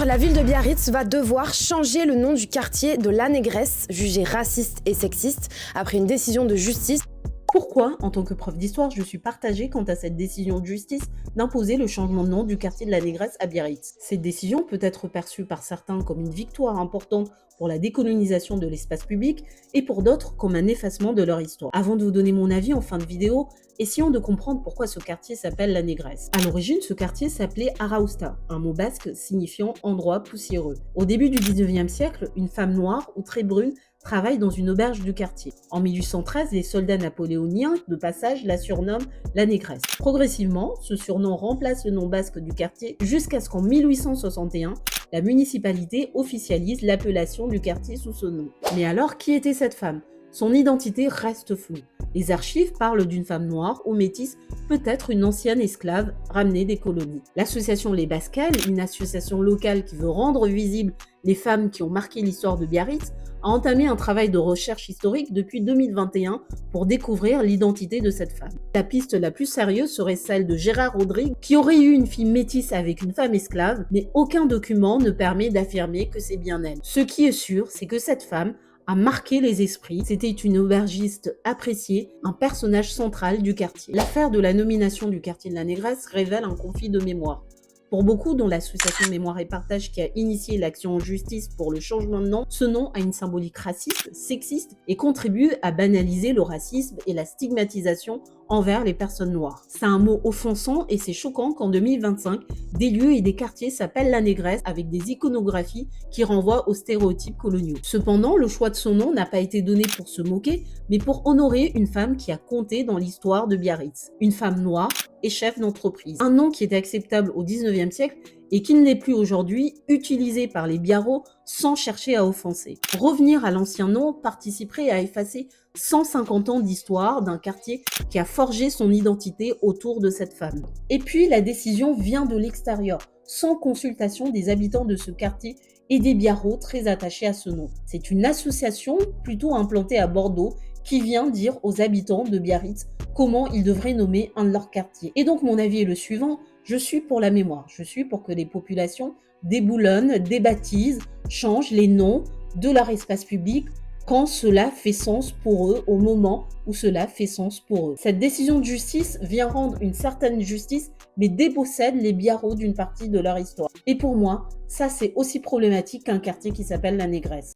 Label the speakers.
Speaker 1: La ville de Biarritz va devoir changer le nom du quartier de La Négresse, jugé raciste et sexiste, après une décision de justice.
Speaker 2: Pourquoi, en tant que prof d'histoire, je suis partagée quant à cette décision de justice d'imposer le changement de nom du quartier de la Négresse à Biarritz. Cette décision peut être perçue par certains comme une victoire importante pour la décolonisation de l'espace public et pour d'autres comme un effacement de leur histoire. Avant de vous donner mon avis en fin de vidéo, essayons de comprendre pourquoi ce quartier s'appelle la Négresse. À l'origine, ce quartier s'appelait Arausta, un mot basque signifiant endroit poussiéreux. Au début du 19e siècle, une femme noire ou très brune travaille dans une auberge du quartier. En 1813, les soldats napoléoniens de passage la surnomment la Négresse. Progressivement, ce surnom remplace le nom basque du quartier jusqu'à ce qu'en 1861, la municipalité officialise l'appellation du quartier sous ce nom. Mais alors, qui était cette femme ? Son identité reste floue. Les archives parlent d'une femme noire ou métisse, peut-être une ancienne esclave ramenée des colonies. L'association Les Basquelles, une association locale qui veut rendre visibles les femmes qui ont marqué l'histoire de Biarritz, a entamé un travail de recherche historique depuis 2021 pour découvrir l'identité de cette femme. La piste la plus sérieuse serait celle de Gérard Rodrigue, qui aurait eu une fille métisse avec une femme esclave, mais aucun document ne permet d'affirmer que c'est bien elle. Ce qui est sûr, c'est que cette femme a marqué les esprits. C'était une aubergiste appréciée, un personnage central du quartier. L'affaire de la nomination du quartier de la Négresse révèle un conflit de mémoire. Pour beaucoup, dont l'association Mémoire et Partage qui a initié l'action en justice pour le changement de nom, ce nom a une symbolique raciste, sexiste et contribue à banaliser le racisme et la stigmatisation envers les personnes noires. C'est un mot offensant et c'est choquant qu'en 2025, des lieux et des quartiers s'appellent la Négresse avec des iconographies qui renvoient aux stéréotypes coloniaux. Cependant, le choix de son nom n'a pas été donné pour se moquer, mais pour honorer une femme qui a compté dans l'histoire de Biarritz. Une femme noire et chef d'entreprise. Un nom qui était acceptable au 19e siècle et qui ne l'est plus aujourd'hui, utilisé par les Biarros sans chercher à offenser. Revenir à l'ancien nom participerait à effacer 150 ans d'histoire d'un quartier qui a forgé son identité autour de cette femme. Et puis la décision vient de l'extérieur, sans consultation des habitants de ce quartier et des Biarros très attachés à ce nom. C'est une association plutôt implantée à Bordeaux qui vient dire aux habitants de Biarritz comment ils devraient nommer un de leurs quartiers. Et donc mon avis est le suivant, je suis pour la mémoire, je suis pour que les populations déboulonnent, débaptisent, changent les noms de leur espace public quand cela fait sens pour eux, au moment où cela fait sens pour eux. Cette décision de justice vient rendre une certaine justice, mais dépossède les Biarros d'une partie de leur histoire. Et pour moi, ça c'est aussi problématique qu'un quartier qui s'appelle la Négresse.